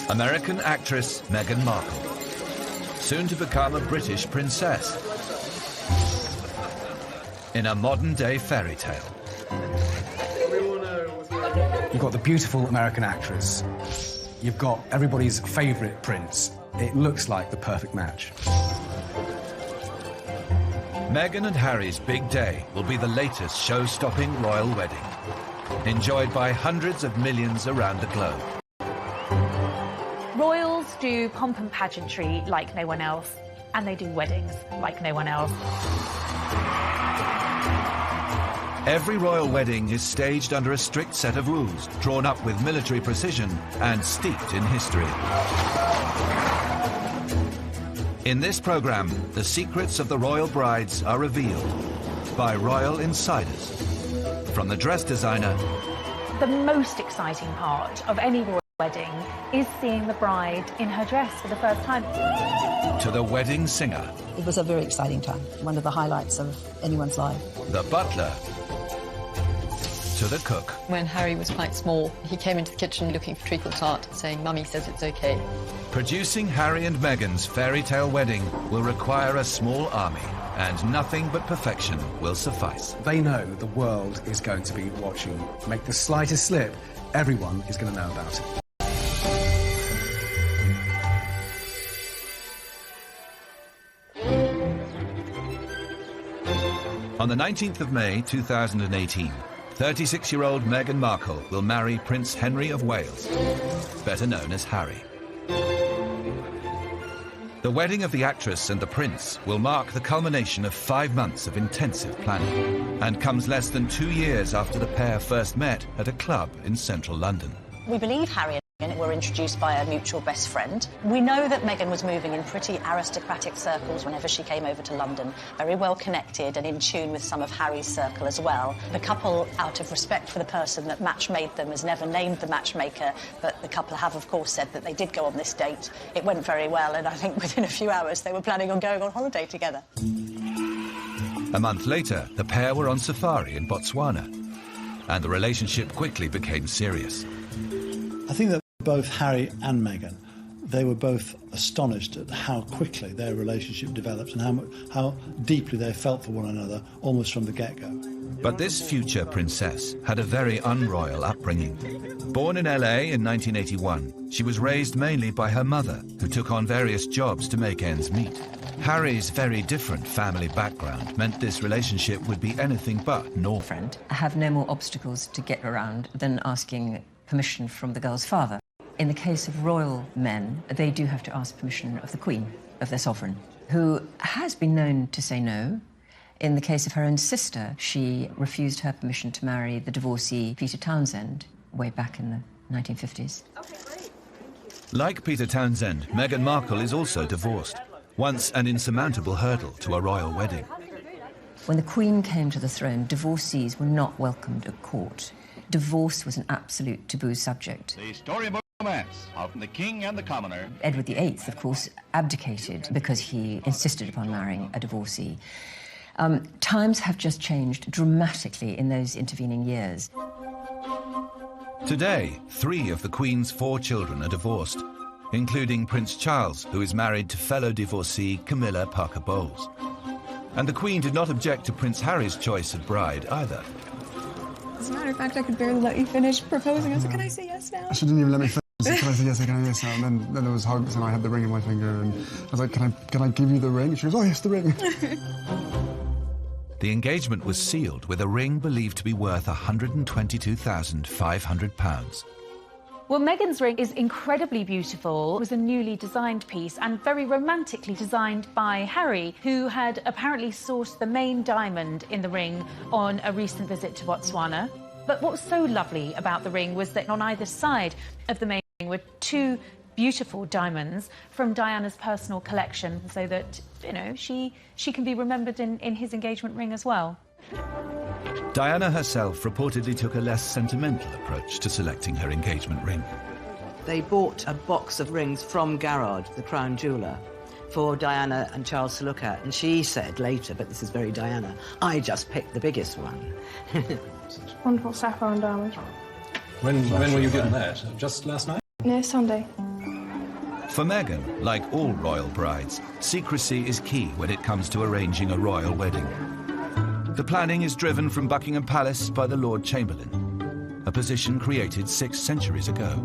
American actress Meghan Markle, soon to become a British princess, in a modern-day fairy tale. You've got the beautiful American actress. You've got everybody's favourite prince. It looks like the perfect match. Meghan and Harry's big day will be the latest show-stopping royal wedding, enjoyed by hundreds of millions around the globe. Royals do pomp and pageantry like no one else, and they do weddings like no one else. Every royal wedding is staged under a strict set of rules, drawn up with military precision and steeped in history. In this programme, the secrets of the royal brides are revealed by royal insiders. From the dress designer... The most exciting part of any royal wedding is seeing the bride in her dress for the first time. To the wedding singer. It was a very exciting time, one of the highlights of anyone's life. The butler. To the cook. When Harry was quite small, he came into the kitchen looking for treacle tart, saying, "Mummy says it's okay." Producing Harry and Meghan's fairy tale wedding will require a small army, and nothing but perfection will suffice. They know the world is going to be watching. Make the slightest slip, everyone is going to know about it. On the 19th of May 2018, 36-year-old Meghan Markle will marry Prince Henry of Wales, better known as Harry. The wedding of the actress and the prince will mark the culmination of 5 months of intensive planning, and comes less than 2 years after the pair first met at a club in central London. We believe Harry and Meghan were introduced by a mutual best friend. We know that Meghan was moving in pretty aristocratic circles whenever she came over to London, very well connected and in tune with some of Harry's circle as well. The couple, out of respect for the person that match-made them, has never named the matchmaker, but the couple have, of course, said that they did go on this date. It went very well, and I think within a few hours they were planning on going on holiday together. A month later, the pair were on safari in Botswana, and the relationship quickly became serious. I think that both Harry and Meghan, they were both astonished at how quickly their relationship developed and how deeply they felt for one another almost from the get-go. But this future princess had a very unroyal upbringing. Born in LA in 1981, she was raised mainly by her mother, who took on various jobs to make ends meet. Harry's very different family background meant this relationship would be anything but normal. I have no more obstacles to get around than asking permission from the girl's father. In the case of royal men, they do have to ask permission of the Queen, of their sovereign, who has been known to say no. In the case of her own sister, she refused her permission to marry the divorcee Peter Townsend way back in the 1950s. Okay, great. Like Peter Townsend, Meghan Markle is also divorced, once an insurmountable hurdle to a royal wedding. When the Queen came to the throne, divorcees were not welcomed at court. Divorce was an absolute taboo subject. The storybook romance of the king and the commoner. Edward VIII, of course, abdicated because he insisted upon marrying a divorcee. Times have just changed dramatically in those intervening years. Today, 3 of the Queen's 4 children are divorced, including Prince Charles, who is married to fellow divorcee Camilla Parker Bowles. And the Queen did not object to Prince Harry's choice of bride either. As a matter of fact, I could barely let you finish proposing. I was like, can I say yes now? She didn't even let me finish. I said, can I say yes, can I say yes now? And then there was hugs and I had the ring in my finger and I was like, can I give you the ring? And she goes, oh yes, the ring. The engagement was sealed with a ring believed to be worth £122,500. Well, Meghan's ring is incredibly beautiful. It was a newly designed piece and very romantically designed by Harry, who had apparently sourced the main diamond in the ring on a recent visit to Botswana. But what was so lovely about the ring was that on either side of the main ring were 2 beautiful diamonds from Diana's personal collection, so that, you know, she can be remembered in his engagement ring as well. Diana herself reportedly took a less sentimental approach to selecting her engagement ring. They bought a box of rings from Garrard, the crown jeweller, for Diana and Charles to look at, and she said later, but this is very Diana, I just picked the biggest one. Wonderful sapphire and diamond. When were you given that? Just last night? No, Sunday. For Meghan, like all royal brides, secrecy is key when it comes to arranging a royal wedding. The planning is driven from Buckingham Palace by the Lord Chamberlain, a position created 6 centuries ago.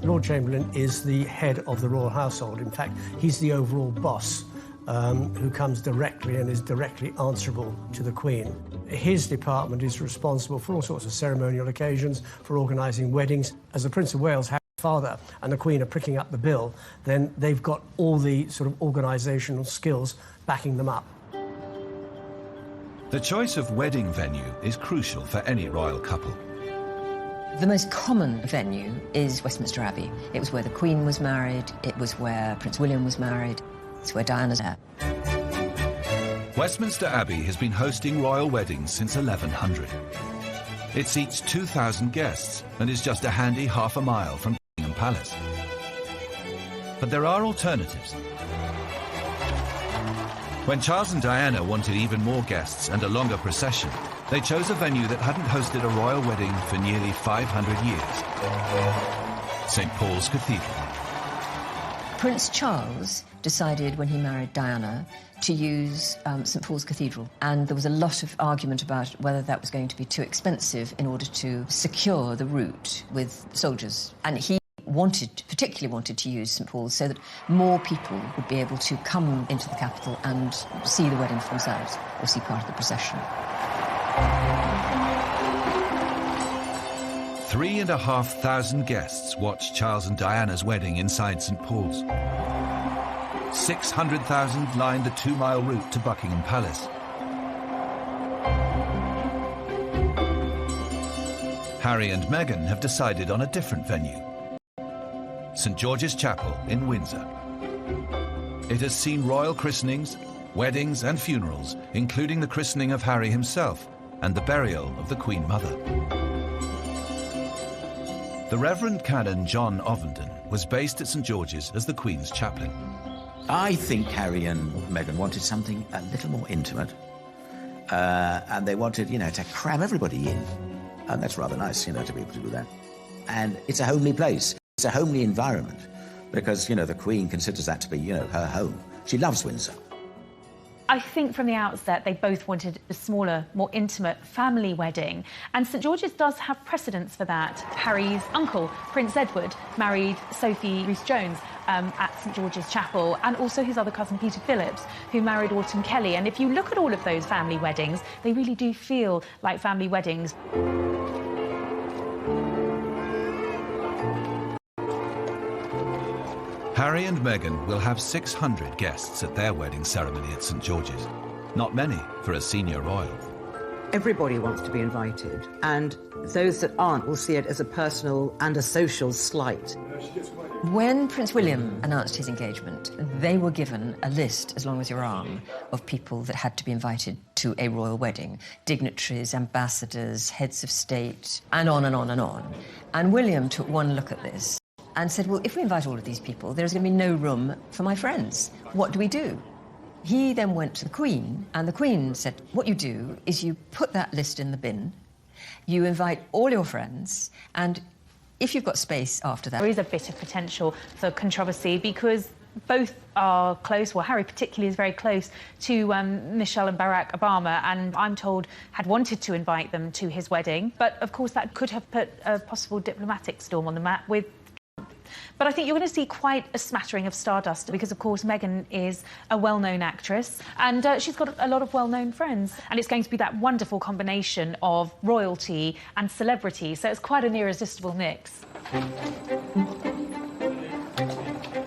Lord Chamberlain is the head of the royal household. In fact, he's the overall boss who comes directly and is directly answerable to the Queen. His department is responsible for all sorts of ceremonial occasions, for organising weddings. As the Prince of Wales, Harry's father, and the Queen are pricking up the bill, then they've got all the sort of organisational skills backing them up. The choice of wedding venue is crucial for any royal couple. The most common venue is Westminster Abbey. It was where the Queen was married, it was where Prince William was married, it's where Diana's at. Westminster Abbey has been hosting royal weddings since 1100. It seats 2,000 guests and is just a handy half a mile from Buckingham Palace. But there are alternatives. When Charles and Diana wanted even more guests and a longer procession, they chose a venue that hadn't hosted a royal wedding for nearly 500 years. St. Paul's Cathedral. Prince Charles decided when he married Diana to use St. Paul's Cathedral, and there was a lot of argument about whether that was going to be too expensive in order to secure the route with soldiers. And he particularly wanted to use St. Paul's so that more people would be able to come into the capital and see the wedding for themselves, or see part of the procession. 3,500 guests watched Charles and Diana's wedding inside St. Paul's. 600,000 lined the 2-mile route to Buckingham Palace. Harry and Meghan have decided on a different venue. St. George's Chapel in Windsor. It has seen royal christenings, weddings and funerals, including the christening of Harry himself and the burial of the Queen Mother. The Reverend Canon John Ovenden was based at St. George's as the Queen's chaplain. I think Harry and Meghan wanted something a little more intimate. And they wanted, to cram everybody in. And that's rather nice, to be able to do that. And it's a homely place. It's a homely environment because, the Queen considers that to be, her home. She loves Windsor. I think from the outset they both wanted a smaller, more intimate family wedding, and St George's does have precedents for that. Harry's uncle, Prince Edward, married Sophie Rhys-Jones at St George's Chapel, and also his other cousin Peter Phillips, who married Autumn Kelly. And if you look at all of those family weddings, they really do feel like family weddings. Harry and Meghan will have 600 guests at their wedding ceremony at St George's. Not many for a senior royal. Everybody wants to be invited, and those that aren't will see it as a personal and a social slight. When Prince William announced his engagement, they were given a list, as long as your arm, of people that had to be invited to a royal wedding. Dignitaries, ambassadors, heads of state, and on and on and on. And William took one look at this and said, well, if we invite all of these people, there's going to be no room for my friends. What do we do? He then went to the Queen, and the Queen said, what you do is you put that list in the bin, you invite all your friends, and if you've got space after that... There is a bit of potential for controversy because both are close, well, Harry particularly is very close to Michelle and Barack Obama, and I'm told had wanted to invite them to his wedding. But, of course, that could have put a possible diplomatic storm on the map with... But I think you're going to see quite a smattering of stardust because, of course, Meghan is a well-known actress and she's got a lot of well-known friends. And it's going to be that wonderful combination of royalty and celebrity, so it's quite an irresistible mix.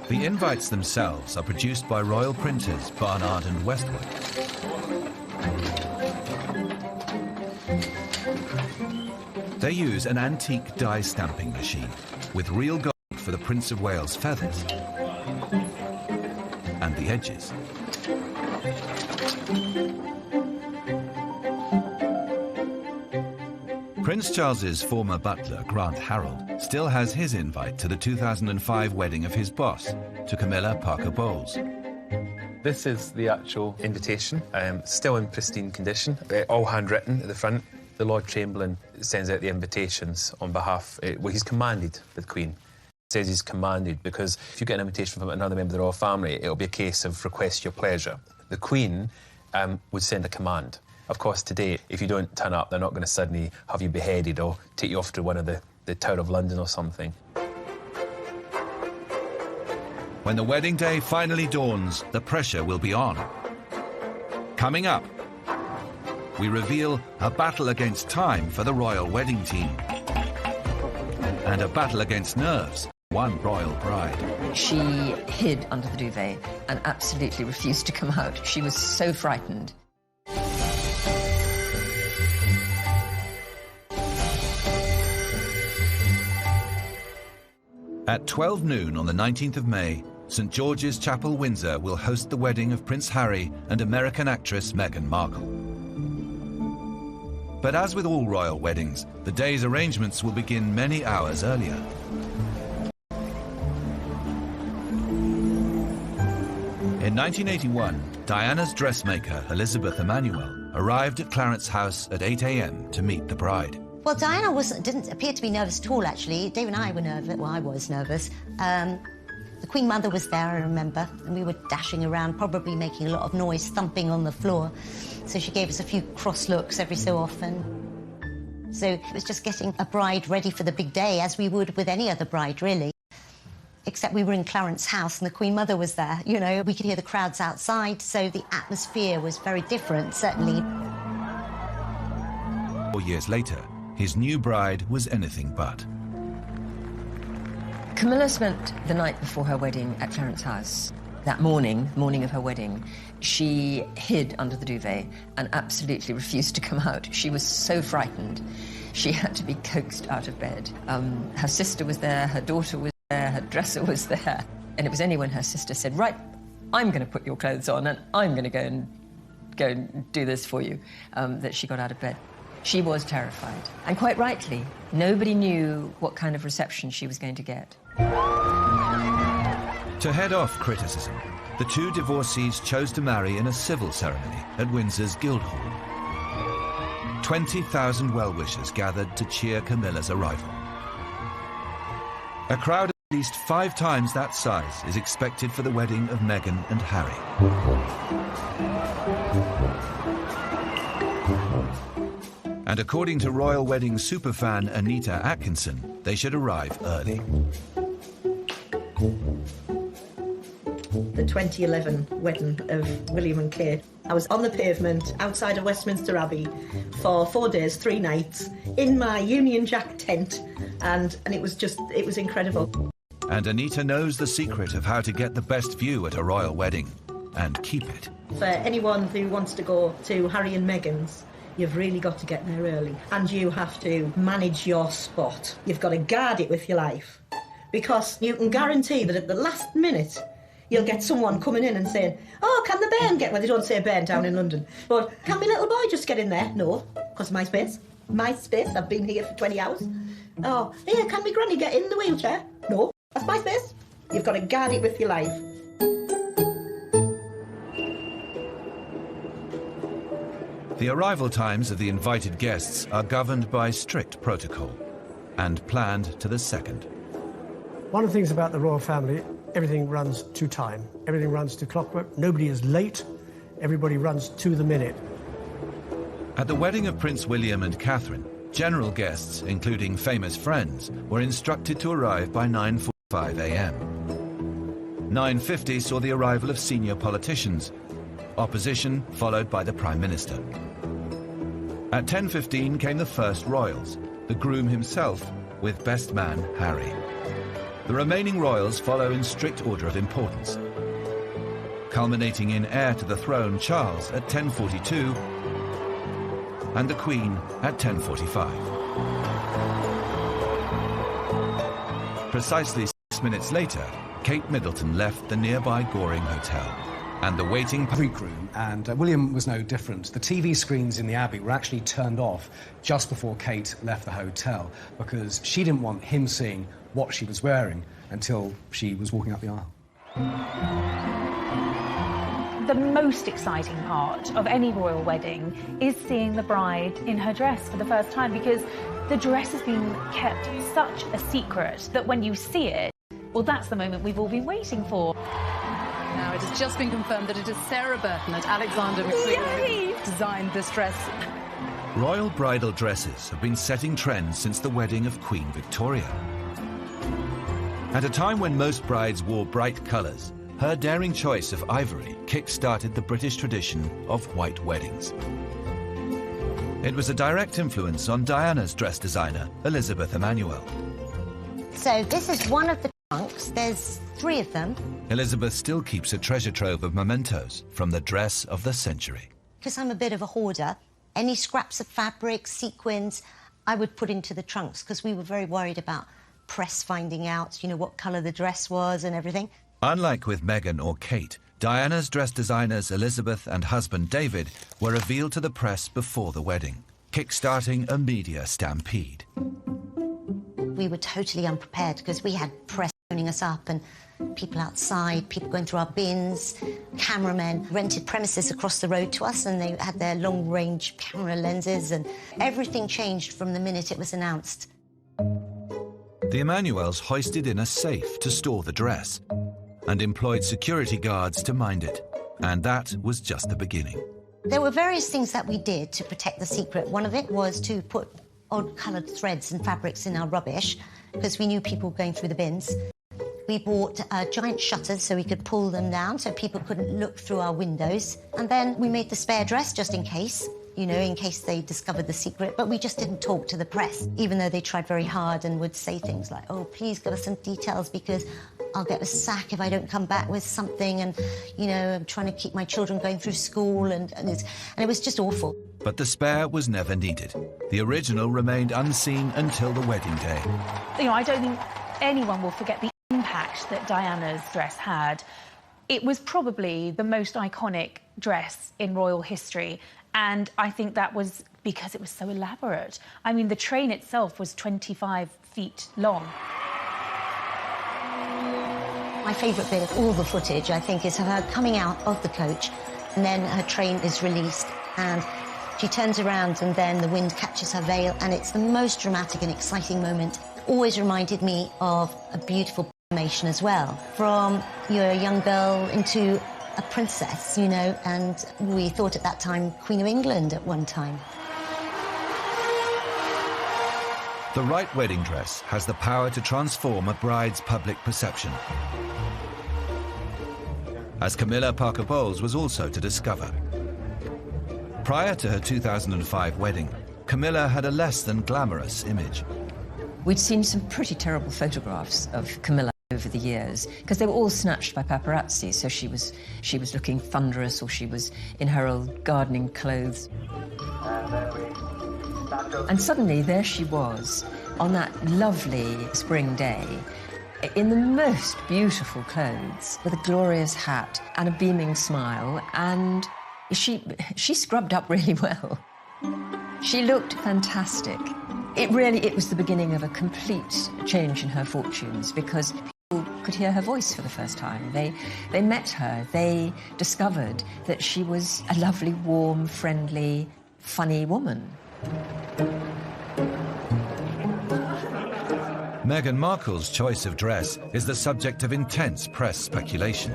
The invites themselves are produced by royal printers Barnard and Westwood. They use an antique die stamping machine with real gold for the Prince of Wales' feathers and the edges. Prince Charles's former butler, Grant Harold, still has his invite to the 2005 wedding of his boss, to Camilla Parker Bowles. This is the actual invitation, still in pristine condition, all handwritten at the front. The Lord Chamberlain sends out the invitations on behalf, well, he's commanded by the Queen. says he's commanded, because if you get an invitation from another member of the royal family, it'll be a case of request your pleasure. The Queen would send a command. Of course, today, if you don't turn up, they're not going to suddenly have you beheaded or take you off to one of the Tower of London or something. When the wedding day finally dawns, the pressure will be on. Coming up, we reveal a battle against time for the royal wedding team. And a battle against nerves, one royal bride. She hid under the duvet and absolutely refused to come out. She was so frightened. At 12 noon on the 19th of May, St George's Chapel, Windsor will host the wedding of Prince Harry and American actress Meghan Markle. But as with all royal weddings, the day's arrangements will begin many hours earlier. In 1981, Diana's dressmaker, Elizabeth Emanuel, arrived at Clarence House at 8 a.m. to meet the bride. Well, Diana didn't appear to be nervous at all, actually. Dave and I were nervous. Well, I was nervous. The Queen Mother was there, I remember, and we were dashing around, probably making a lot of noise, thumping on the floor. So she gave us a few cross looks every so often. So it was just getting a bride ready for the big day, as we would with any other bride, really. Except we were in Clarence House and the Queen Mother was there, you know. We could hear the crowds outside, so the atmosphere was very different, certainly. 4 years later, his new bride was anything but. Camilla spent the night before her wedding at Clarence House. That morning of her wedding, she hid under the duvet and absolutely refused to come out. She was so frightened. She had to be coaxed out of bed. Her sister was there, her daughter was there, her dresser was there. And it was only when her sister said, right, I'm going to put your clothes on and I'm going to go and do this for you, that she got out of bed. She was terrified, and quite rightly. Nobody knew what kind of reception she was going to get. To head off criticism, the two divorcees chose to marry in a civil ceremony at Windsor's Guildhall. 20,000 well-wishers gathered to cheer Camilla's arrival. A crowd at least 5 times that size is expected for the wedding of Meghan and Harry. And according to royal wedding superfan Anita Atkinson, they should arrive early. The 2011 wedding of William and Kate. I was on the pavement outside of Westminster Abbey for 4 days, 3 nights, in my Union Jack tent, and it was incredible. And Anita knows the secret of how to get the best view at a royal wedding, and keep it. For anyone who wants to go to Harry and Meghan's, you've really got to get there early, and you have to manage your spot. You've got to guard it with your life, because you can guarantee that at the last minute you'll get someone coming in and saying, oh, can the bairn get... Well, they don't say bairn down in London, but can my little boy just get in there? No, because my space. My space. I've been here for 20 hours. Oh, here, can my granny get in the wheelchair? No, that's my space. You've got to guard it with your life. The arrival times of the invited guests are governed by strict protocol and planned to the second. One of the things about the royal family, everything runs to time. Everything runs to clockwork. Nobody is late. Everybody runs to the minute. At the wedding of Prince William and Catherine, general guests, including famous friends, were instructed to arrive by 9:45 a.m. 9:50 saw the arrival of senior politicians, opposition followed by the Prime Minister. At 10:15 came the first royals, the groom himself with best man Harry. The remaining royals follow in strict order of importance, culminating in heir to the throne Charles at 10:42 and the Queen at 10:45. Precisely 6 minutes later, Kate Middleton left the nearby Goring Hotel, and the waiting Greek room, and William was no different. The TV screens in the Abbey were actually turned off just before Kate left the hotel, because she didn't want him seeing what she was wearing until she was walking up the aisle. The most exciting part of any royal wedding is seeing the bride in her dress for the first time, because the dress has been kept such a secret that when you see it, Well, that's the moment we've all been waiting for. Now, it has just been confirmed that it is Sarah Burton and Alexander McQueen who designed this dress. Royal bridal dresses have been setting trends since the wedding of Queen Victoria. At a time when most brides wore bright colours, her daring choice of ivory kick-started the British tradition of white weddings. It was a direct influence on Diana's dress designer, Elizabeth Emanuel. So this is one of the trunks. There's 3 of them. Elizabeth still keeps a treasure trove of mementos from the dress of the century. Because I'm a bit of a hoarder, any scraps of fabric, sequins, I would put into the trunks because we were very worried about press finding out, you know, what colour the dress was and everything. Unlike with Meghan or Kate, Diana's dress designers Elizabeth and husband David were revealed to the press before the wedding, kick-starting a media stampede. We were totally unprepared because we had press phoning us up and people outside, people going through our bins, cameramen rented premises across the road to us and they had their long-range camera lenses and everything changed from the minute it was announced. The Emanuels hoisted in a safe to store the dress and employed security guards to mind it. And that was just the beginning. There were various things that we did to protect the secret. One of it was to put odd-coloured threads and fabrics in our rubbish because we knew people were going through the bins. We bought giant shutters so we could pull them down so people couldn't look through our windows. And then we made the spare dress just in case, you know, in case they discovered the secret. But we just didn't talk to the press, even though they tried very hard and would say things like, oh, please give us some details because I'll get a sack if I don't come back with something. And, you know, I'm trying to keep my children going through school. And it was just awful. But the spare was never needed. The original remained unseen until the wedding day. You know, I don't think anyone will forget the impact that Diana's dress had. It was probably the most iconic dress in royal history, and I think that was because it was so elaborate. I mean, the train itself was 25 feet long. My favourite bit of all the footage, I think, is her coming out of the coach, and then her train is released, and she turns around and then the wind catches her veil, and it's the most dramatic and exciting moment. Always reminded me of a beautiful transformation as well. From you're a young girl into a princess, you know, and we thought at that time Queen of England at one time. The right wedding dress has the power to transform a bride's public perception, as Camilla Parker Bowles was also to discover. Prior to her 2005 wedding, Camilla had a less than glamorous image. We'd seen some pretty terrible photographs of Camilla over the years because they were all snatched by paparazzi. So she was looking thunderous, or she was in her old gardening clothes. And suddenly there she was on that lovely spring day in the most beautiful clothes with a glorious hat and a beaming smile, and she scrubbed up really well. She looked fantastic. It was the beginning of a complete change in her fortunes because people could hear her voice for the first time. They met her. They discovered that she was a lovely, warm, friendly, funny woman. Meghan Markle's choice of dress is the subject of intense press speculation.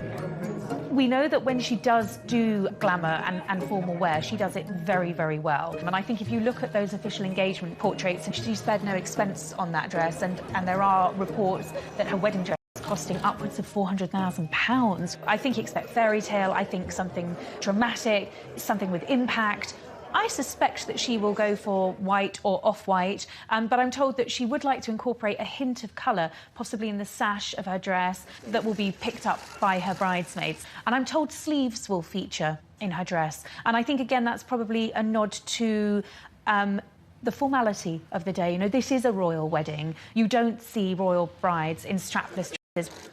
We know that when she does do glamour and formal wear, she does it very, very well. And I think if you look at those official engagement portraits, and she spared no expense on that dress, and there are reports that her wedding dress is costing upwards of £400,000. I think you expect fairy tale, I think something dramatic, something with impact. I suspect that she will go for white or off-white, but I'm told that she would like to incorporate a hint of colour, possibly in the sash of her dress, that will be picked up by her bridesmaids. And I'm told sleeves will feature in her dress. And I think, again, that's probably a nod to the formality of the day. You know, this is a royal wedding. You don't see royal brides in strapless dresses.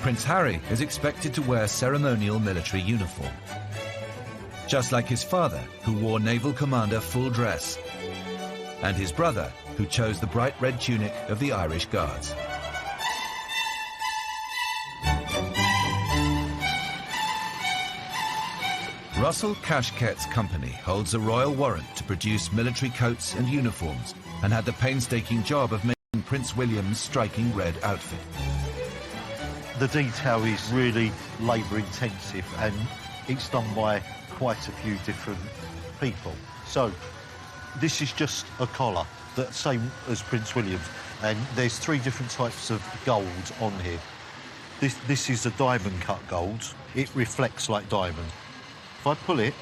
Prince Harry is expected to wear ceremonial military uniform, just like his father, who wore Naval Commander full dress, and his brother, who chose the bright red tunic of the Irish Guards. Russell Cashket's company holds a royal warrant to produce military coats and uniforms, and had the painstaking job of making Prince William's striking red outfit. The detail is really labour-intensive, and it's done by quite a few different people. So, this is just a collar, the same as Prince William's, and there's 3 different types of gold on here. This is a diamond-cut gold. It reflects like diamond. If I pull it,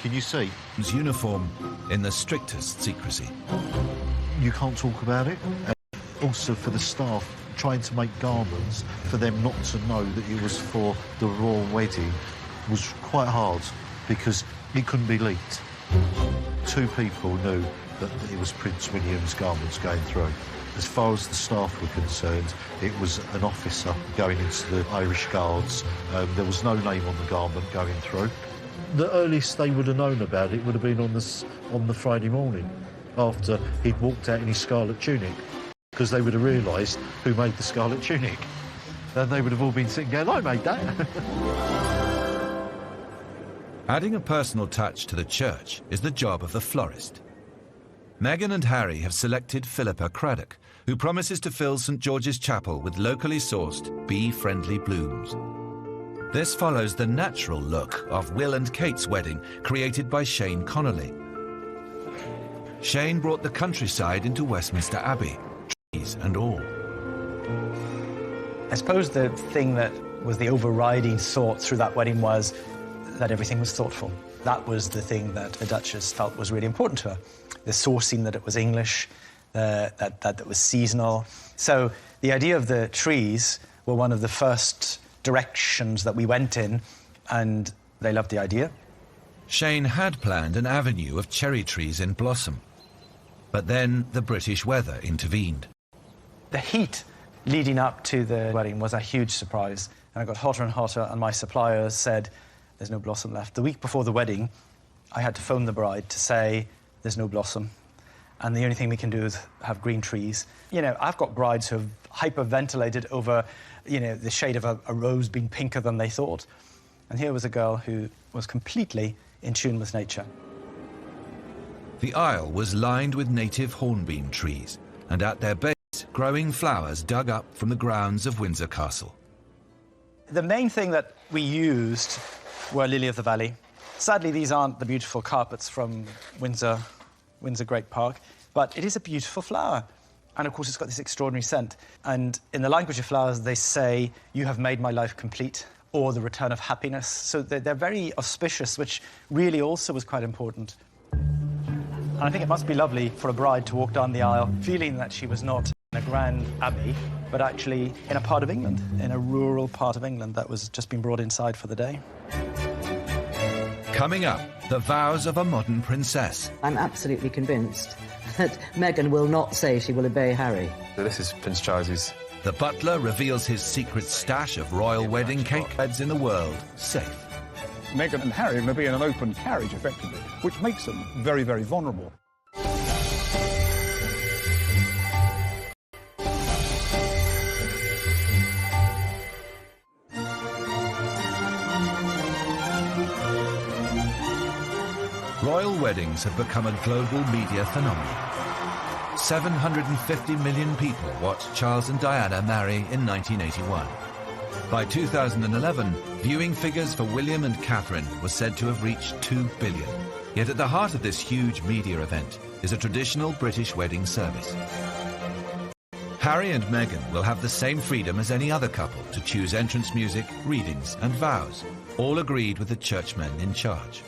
can you see? His uniform in the strictest secrecy. You can't talk about it. And also for the staff, trying to make garments for them not to know that it was for the royal wedding was quite hard because it couldn't be leaked. 2 people knew that it was Prince William's garments going through. As far as the staff were concerned, it was an officer going into the Irish Guards. There was no name on the garment going through. The earliest they would have known about it would have been on the Friday morning, after he'd walked out in his scarlet tunic, because they would have realised who made the scarlet tunic. And they would have all been sitting going, I made that. Adding a personal touch to the church is the job of the florist. Meghan and Harry have selected Philippa Craddock, who promises to fill St George's Chapel with locally sourced, bee-friendly blooms. This follows the natural look of Will and Kate's wedding, created by Shane Connolly. Shane brought the countryside into Westminster Abbey, trees and all. I suppose the thing that was the overriding thought through that wedding was that everything was thoughtful. That was the thing that the Duchess felt was really important to her. The sourcing, that it was English, that it was seasonal. So the idea of the trees were one of the first directions that we went in, and they loved the idea. Shane had planned an avenue of cherry trees in blossom, but then the British weather intervened. The heat leading up to the wedding was a huge surprise, and it got hotter and hotter, and my suppliers said, there's no blossom left. The week before the wedding, I had to phone the bride to say, there's no blossom, and the only thing we can do is have green trees. You know, I've got brides who have hyperventilated over, you know, the shade of a rose being pinker than they thought. And here was a girl who was completely in tune with nature. The aisle was lined with native hornbeam trees, and at their base, growing flowers dug up from the grounds of Windsor Castle. The main thing that we used were lily of the valley. Sadly, these aren't the beautiful carpets from Windsor Great Park, but it is a beautiful flower. And of course, it's got this extraordinary scent. And in the language of flowers, they say, you have made my life complete, or the return of happiness. So they're very auspicious, which really also was quite important. And I think it must be lovely for a bride to walk down the aisle feeling that she was not in a grand abbey, but actually in a part of England, in a rural part of England that was just been brought inside for the day. Coming up, the vows of a modern princess. I'm absolutely convinced that Meghan will not say she will obey Harry. So this is Prince Charles's. The butler reveals his secret stash of royal wedding cake. Beds in the world safe. Meghan and Harry are going to be in an open carriage, effectively, which makes them very, very vulnerable. Royal weddings have become a global media phenomenon. 750 million people watched Charles and Diana marry in 1981. By 2011, viewing figures for William and Catherine were said to have reached 2 billion. Yet at the heart of this huge media event is a traditional British wedding service. Harry and Meghan will have the same freedom as any other couple to choose entrance music, readings and vows, all agreed with the churchmen in charge.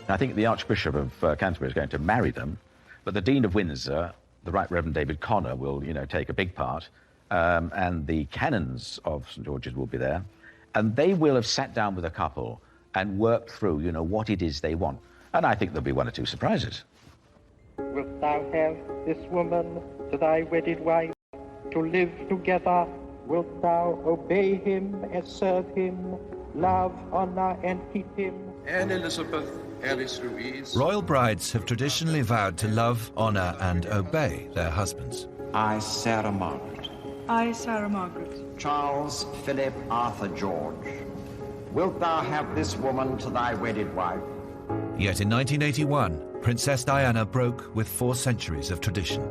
I think the Archbishop of Canterbury is going to marry them, but the Dean of Windsor, the Right Reverend David Connor, will, take a big part, and the canons of St George's will be there, and they will have sat down with a couple and worked through, what it is they want. And I think there'll be 1 or 2 surprises. Wilt thou have this woman to thy wedded wife, to live together? Wilt thou obey him and serve him, love, honour and keep him? And Elizabeth Ellis Louise. Royal brides have traditionally vowed to love, honour and obey their husbands. I, Sarah Margaret. I, Sarah Margaret. Charles Philip Arthur George. Wilt thou have this woman to thy wedded wife? Yet in 1981, Princess Diana broke with 4 centuries of tradition.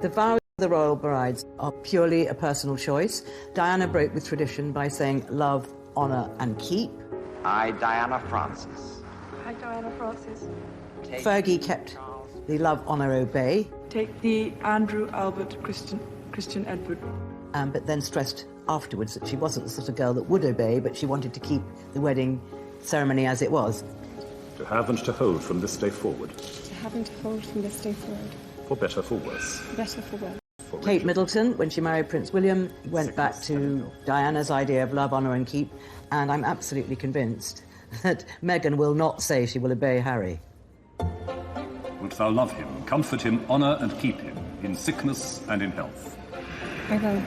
The vows The royal brides are purely a personal choice. Diana broke with tradition by saying love, honour and keep. I, Diana Frances. Hi, Diana Frances. Fergie kept the love, honour, obey. Take the Andrew Albert Christian Edward. But then stressed afterwards that she wasn't the sort of girl that would obey, but she wanted to keep the wedding ceremony as it was. To have and to hold from this day forward. To have and to hold from this day forward. For better, for worse. For better, for worse. Kate Middleton, when she married Prince William, went back to Diana's idea of love, honour and keep, and I'm absolutely convinced that Meghan will not say she will obey Harry. Wilt thou love him, comfort him, honour and keep him, in sickness and in health? I will.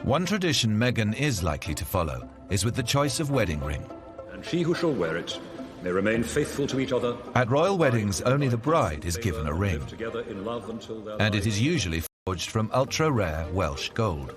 One tradition Meghan is likely to follow is with the choice of wedding ring. And she who shall wear it may remain faithful to each other. At royal weddings, only the bride is given a ring, Together in love until their and it is usually forged from ultra-rare Welsh gold.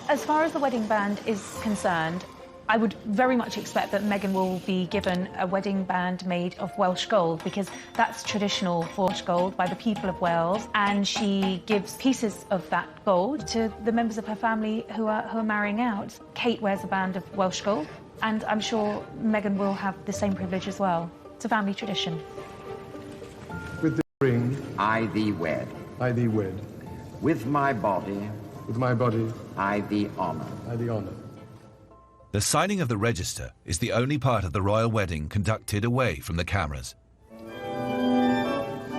As far as the wedding band is concerned, I would very much expect that Meghan will be given a wedding band made of Welsh gold, because that's traditional for Welsh gold by the people of Wales, and she gives pieces of that gold to the members of her family who are marrying out. Kate wears a band of Welsh gold, and I'm sure Meghan will have the same privilege as well. It's a family tradition. With the ring, I thee wed. I thee wed. With my body, With my body, I thee honour. I thee honour. The signing of the register is the only part of the royal wedding conducted away from the cameras.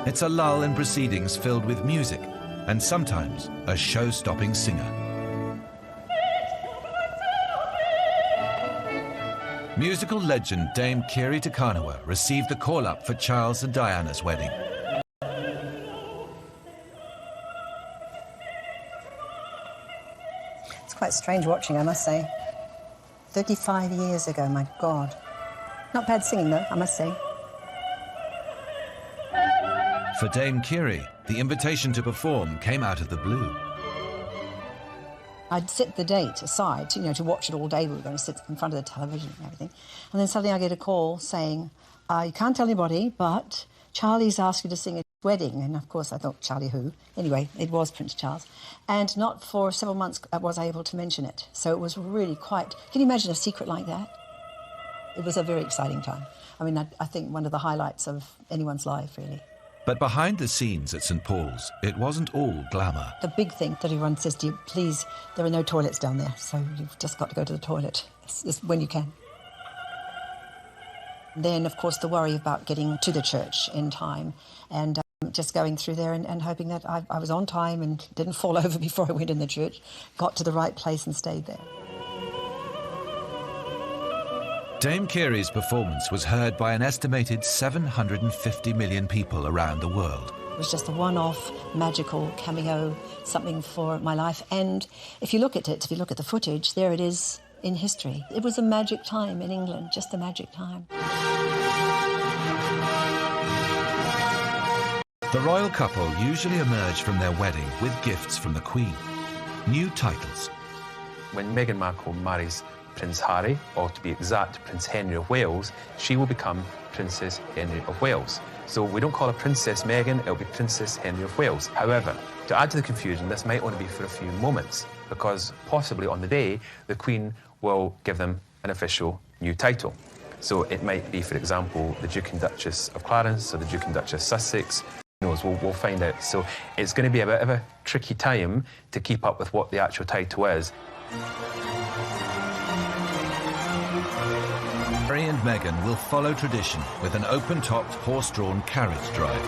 It's a lull in proceedings filled with music and sometimes a show-stopping singer. Musical legend Dame Kiri Takanawa received the call-up for Charles and Diana's wedding. It's quite strange watching, I must say. 35 years ago, my God. Not bad singing, though, I must say. For Dame Kiri, the invitation to perform came out of the blue. I'd set the date aside, to watch it all day. We were going to sit in front of the television and everything. And then suddenly I get a call saying, you can't tell anybody, but Charlie's asked you to sing at his wedding. And, of course, I thought, Charlie who? Anyway, it was Prince Charles. And not for several months was I able to mention it. So it was really quite... Can you imagine a secret like that? It was a very exciting time. I mean, I think one of the highlights of anyone's life, really. But behind the scenes at St. Paul's, it wasn't all glamour. The big thing that everyone says to you, please, there are no toilets down there, so you've just got to go to the toilet when you can. Then, of course, the worry about getting to the church in time and just going through there and hoping that I was on time and didn't fall over before I went in the church, got to the right place and stayed there. Dame Kiri's performance was heard by an estimated 750 million people around the world. It was just a one-off, magical cameo, something for my life. And if you look at it, if you look at the footage, there it is in history. It was a magic time in England, just a magic time. The royal couple usually emerge from their wedding with gifts from the Queen. New titles. When Meghan Markle marries Prince Harry, or to be exact, Prince Henry of Wales, she will become Princess Henry of Wales. So we don't call her Princess Meghan, it'll be Princess Henry of Wales. However, to add to the confusion, this might only be for a few moments, because possibly on the day, the Queen will give them an official new title. So it might be, for example, the Duke and Duchess of Clarence, or the Duke and Duchess of Sussex. Who knows, we'll find out. So it's going to be a bit of a tricky time to keep up with what the actual title is. Harry and Meghan will follow tradition with an open-topped, horse-drawn carriage drive.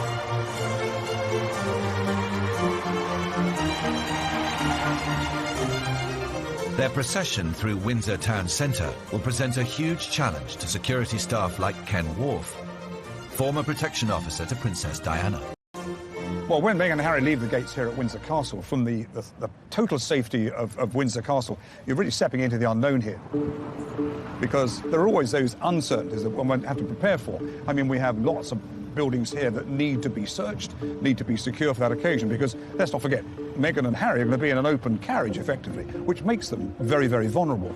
Their procession through Windsor town centre will present a huge challenge to security staff like Ken Wharf, former protection officer to Princess Diana. Well, when Meghan and Harry leave the gates here at Windsor Castle, from the total safety of Windsor Castle, you're really stepping into the unknown here. Because there are always those uncertainties that one have to prepare for. I mean, we have lots of buildings here that need to be searched, need to be secure for that occasion, because let's not forget, Meghan and Harry are going to be in an open carriage, effectively, which makes them very, very vulnerable.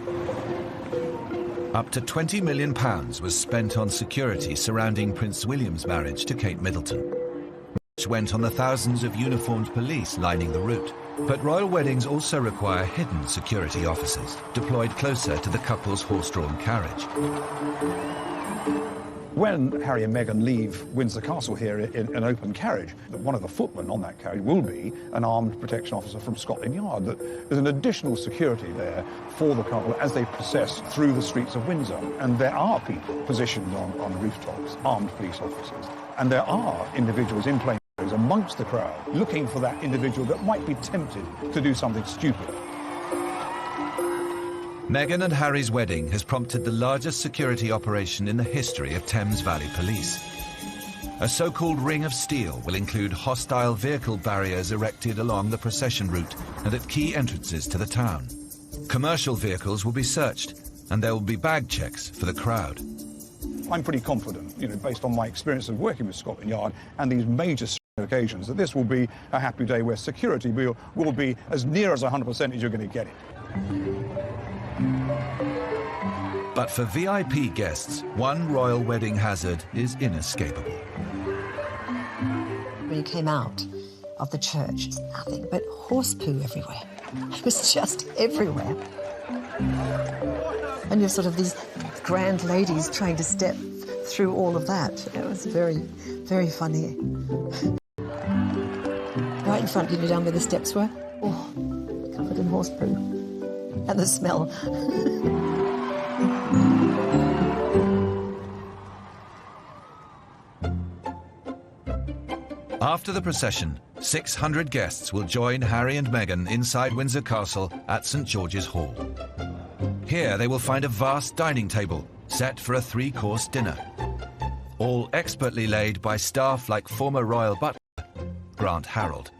Up to £20 million was spent on security surrounding Prince William's marriage to Kate Middleton. much went on the thousands of uniformed police lining the route. But royal weddings also require hidden security officers, deployed closer to the couple's horse-drawn carriage. When Harry and Meghan leave Windsor Castle here in an open carriage, one of the footmen on that carriage will be an armed protection officer from Scotland Yard. There's an additional security there for the couple as they process through the streets of Windsor. And there are people positioned on rooftops, armed police officers. And there are individuals in plain clothes amongst the crowd looking for that individual that might be tempted to do something stupid. Meghan and Harry's wedding has prompted the largest security operation in the history of Thames Valley Police. A so-called ring of steel will include hostile vehicle barriers erected along the procession route and at key entrances to the town. Commercial vehicles will be searched, and there will be bag checks for the crowd. I'm pretty confident, based on my experience of working with Scotland Yard and these major occasions, that this will be a happy day where security will be as near as 100% as you're going to get it. But for VIP guests, one royal wedding hazard is inescapable. When you came out of the church, it's nothing but horse poo everywhere. It was just everywhere. And you're sort of these grand ladies trying to step through all of that. It was very, very funny. Right in front, you know, down where the steps were. Oh, covered in horse poo. And the smell. After the procession, 600 guests will join Harry and Meghan inside Windsor Castle at St George's Hall. Here they will find a vast dining table set for a 3-course dinner, all expertly laid by staff like former royal butler Grant Harold.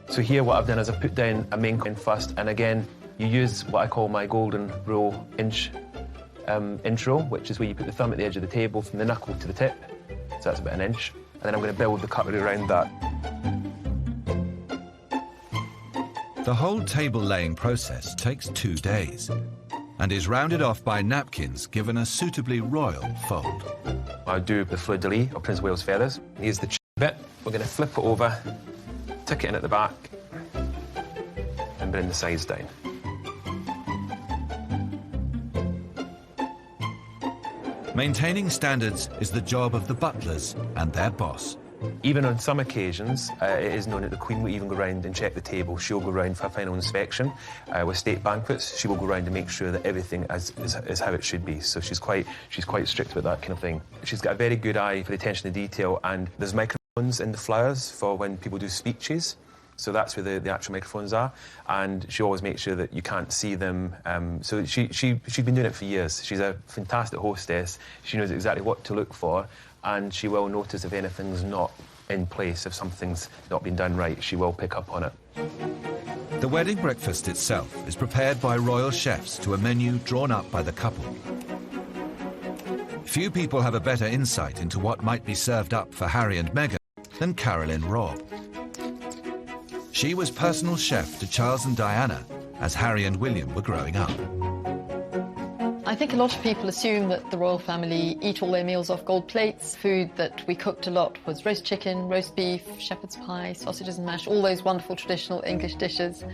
So here what I've done is I've put down a main coin first, and again you use what I call my golden rule inch rule, which is where you put the thumb at the edge of the table from the knuckle to the tip, so that's about 1 inch, and then I'm going to build the cutlery around that. The whole table laying process takes 2 days and is rounded off by napkins given a suitably royal fold. I do the fleur-de-lis of Prince of Wales feathers. Here's the bit. We're going to flip it over, tuck it in at the back, and bring the sides down. Maintaining standards is the job of the butlers and their boss. Even on some occasions, it is known that the Queen will even go round and check the table. She'll go round for a final inspection. With state banquets, she will go round and make sure that everything is how it should be. So she's quite strict about that kind of thing. She's got a very good eye for the attention to detail, and there's microphones in the flowers for when people do speeches. So that's where the actual microphones are, and she always makes sure that you can't see them. So she's been doing it for years. She's a fantastic hostess. She knows exactly what to look for, and she will notice if anything's not in place, if something's not been done right, she will pick up on it. The wedding breakfast itself is prepared by royal chefs to a menu drawn up by the couple. Few people have a better insight into what might be served up for Harry and Meghan than Carolyn Robb. She was personal chef to Charles and Diana as Harry and William were growing up. I think a lot of people assume that the royal family eat all their meals off gold plates. Food that we cooked a lot was roast chicken, roast beef, shepherd's pie, sausages and mash, all those wonderful traditional English dishes.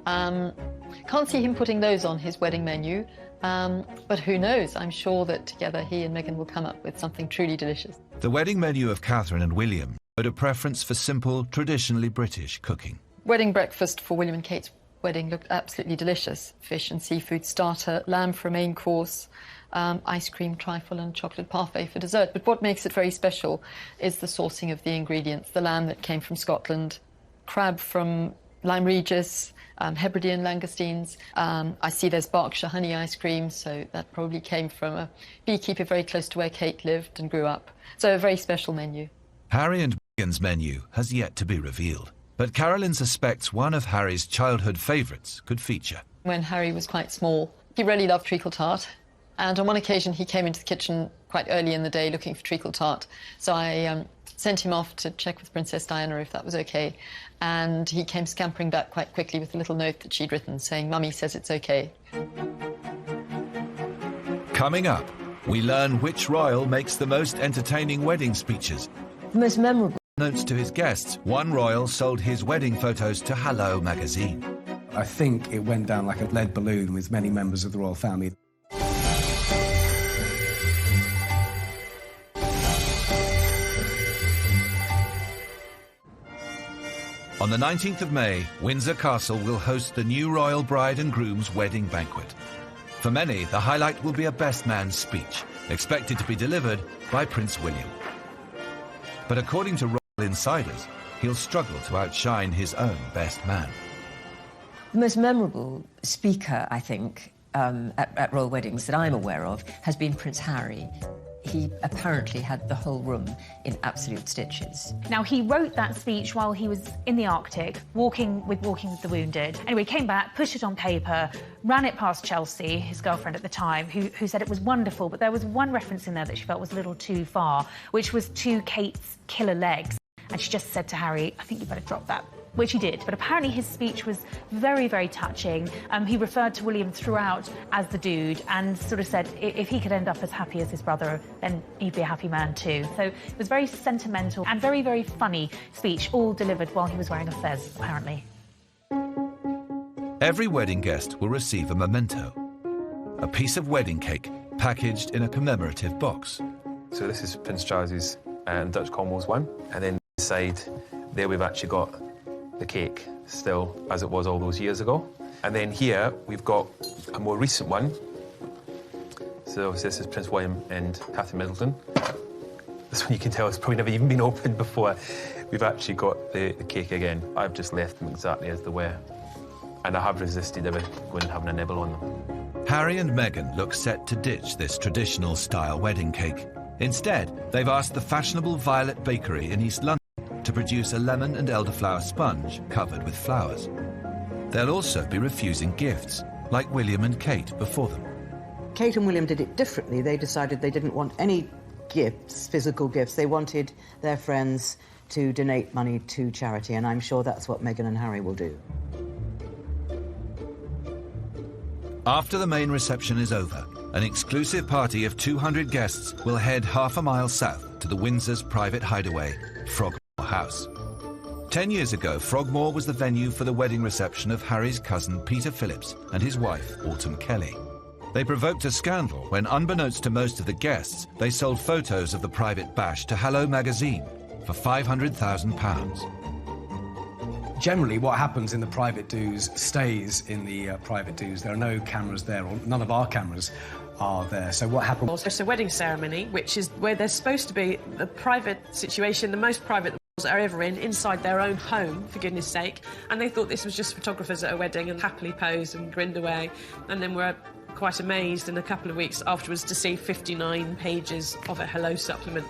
Can't see him putting those on his wedding menu, but who knows? I'm sure that together he and Meghan will come up with something truly delicious. The wedding menu of Catherine and William showed a preference for simple, traditionally British cooking. Wedding breakfast for William and Kate's wedding looked absolutely delicious. Fish and seafood starter, lamb for a main course, ice cream, trifle and chocolate parfait for dessert. But what makes it very special is the sourcing of the ingredients. The lamb that came from Scotland, crab from Lyme Regis, Hebridean langoustines. I see there's Berkshire honey ice cream, so that probably came from a beekeeper very close to where Kate lived and grew up. So a very special menu. Harry and Meghan's menu has yet to be revealed, but Carolyn suspects one of Harry's childhood favourites could feature. When Harry was quite small, he really loved treacle tart, and on one occasion he came into the kitchen quite early in the day looking for treacle tart. So I sent him off to check with Princess Diana if that was okay, and he came scampering back quite quickly with a little note that she'd written saying, "Mummy says it's okay." Coming up, we learn which royal makes the most entertaining wedding speeches. The most memorable Notes to his guests, one royal sold his wedding photos to Hello magazine. I think it went down like a lead balloon with many members of the royal family. On the 19th of May, Windsor Castle will host the new royal bride and groom's wedding banquet. For many, the highlight will be a best man's speech, expected to be delivered by Prince William. But according to royal insiders, he'll struggle to outshine his own best man. The most memorable speaker, I think, at royal weddings that I'm aware of has been Prince Harry. He apparently had the whole room in absolute stitches. Now, he wrote that speech while he was in the Arctic, walking with the Wounded. Anyway, came back, pushed it on paper, ran it past Chelsea, his girlfriend at the time, who said it was wonderful, but there was one reference in there that she felt was a little too far, which was to Kate's killer legs. And she just said to Harry, I think you better drop that, which he did. But apparently his speech was very, very touching. He referred to William throughout as the dude and sort of said if he could end up as happy as his brother, then he'd be a happy man too. So it was very sentimental and very, very funny speech, all delivered while he was wearing a fez, apparently. Every wedding guest will receive a memento, a piece of wedding cake packaged in a commemorative box. So this is Prince Charles's Dutch Commonwealth one, and then inside there we've actually got the cake still as it was all those years ago. And then here we've got a more recent one. So this is Prince William and Catherine Middleton. This one you can tell has probably never even been opened before. We've actually got the cake again. I've just left them exactly as they were. And I have resisted ever going and having a nibble on them. Harry and Meghan look set to ditch this traditional style wedding cake. Instead, they've asked the fashionable Violet Bakery in East London to produce a lemon and elderflower sponge covered with flowers. They'll also be refusing gifts, like William and Kate before them. Kate and William did it differently. They decided they didn't want any gifts, physical gifts. They wanted their friends to donate money to charity, and I'm sure that's what Meghan and Harry will do. After the main reception is over, an exclusive party of 200 guests will head half a mile south to the Windsor's private hideaway, Frogmore House. 10 years ago, Frogmore was the venue for the wedding reception of Harry's cousin Peter Phillips and his wife, Autumn Kelly. They provoked a scandal when, unbeknownst to most of the guests, they sold photos of the private bash to Hello magazine for £500,000. Generally, what happens in the private do's stays in the private do's. There are no cameras there, or none of our cameras are there. So what happened? It's a wedding ceremony, which is where there's supposed to be a private situation, the most private the are ever in, inside their own home, for goodness sake. And they thought this was just photographers at a wedding and happily posed and grinned away. And then were quite amazed in a couple of weeks afterwards to see 59 pages of a Hello supplement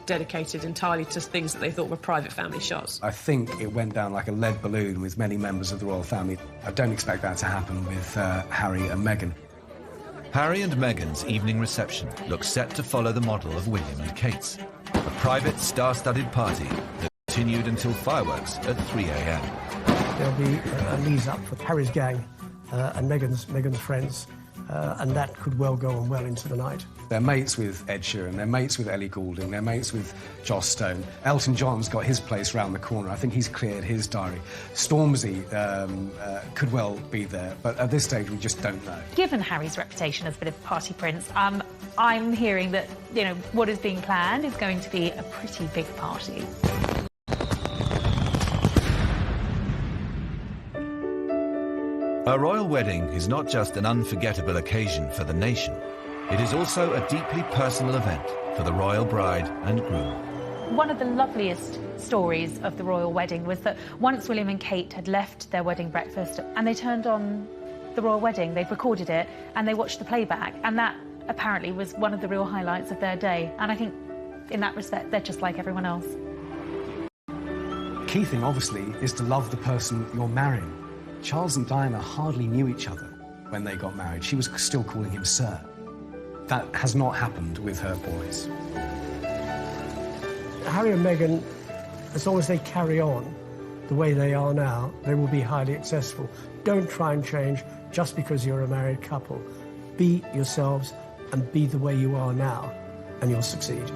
dedicated entirely to things that they thought were private family shots. I think it went down like a lead balloon with many members of the royal family. I don't expect that to happen with Harry and Meghan. Harry and Meghan's evening reception looks set to follow the model of William and Kate's, a private star-studded party that continued until fireworks at 3 a.m. There'll be a lead up for Harry's gang and Meghan's friends, and that could well go on well into the night. They're mates with Ed Sheeran, they're mates with Ellie Goulding, they're mates with Joss Stone. Elton John's got his place round the corner. I think he's cleared his diary. Stormzy could well be there, but at this stage we just don't know. Given Harry's reputation as a bit of party prince, I'm hearing that, you know, what is being planned is going to be a pretty big party. A royal wedding is not just an unforgettable occasion for the nation. It is also a deeply personal event for the royal bride and groom. One of the loveliest stories of the royal wedding was that once William and Kate had left their wedding breakfast and they turned on the royal wedding, they'd recorded it and they watched the playback, and that apparently was one of the real highlights of their day. And I think in that respect, they're just like everyone else. Key thing, obviously, is to love the person you're marrying. Charles and Diana hardly knew each other when they got married. She was still calling him Sir. That has not happened with her boys. Harry and Meghan, as long as they carry on the way they are now, they will be highly successful. Don't try and change just because you're a married couple. Be yourselves and be the way you are now, and you'll succeed.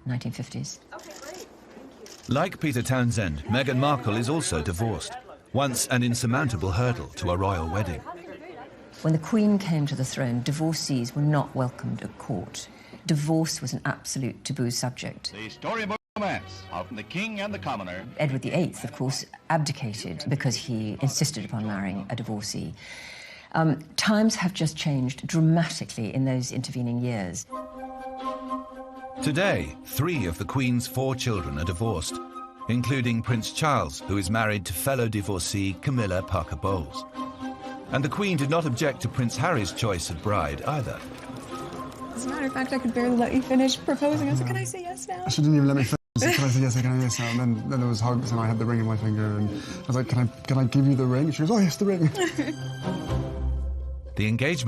1950s. Like Peter Townsend, Meghan Markle is also divorced, once an insurmountable hurdle to a royal wedding. When the Queen came to the throne, divorcees were not welcomed at court. Divorce was an absolute taboo subject. The storybook romance of the king and the commoner. Edward VIII, of course, abdicated because he insisted upon marrying a divorcee. Times have just changed dramatically in those intervening years. Today, 3 of the Queen's 4 children are divorced, including Prince Charles, who is married to fellow divorcee Camilla Parker Bowles. And the Queen did not object to Prince Harry's choice of bride either. As a matter of fact, I could barely let you finish proposing. I was like, can I say yes now? She didn't even let me finish. Can I say yes, can I yes now? And then there was hugs and I had the ring in my finger and I was like, can I give you the ring? She goes, oh yes, the ring. The engagement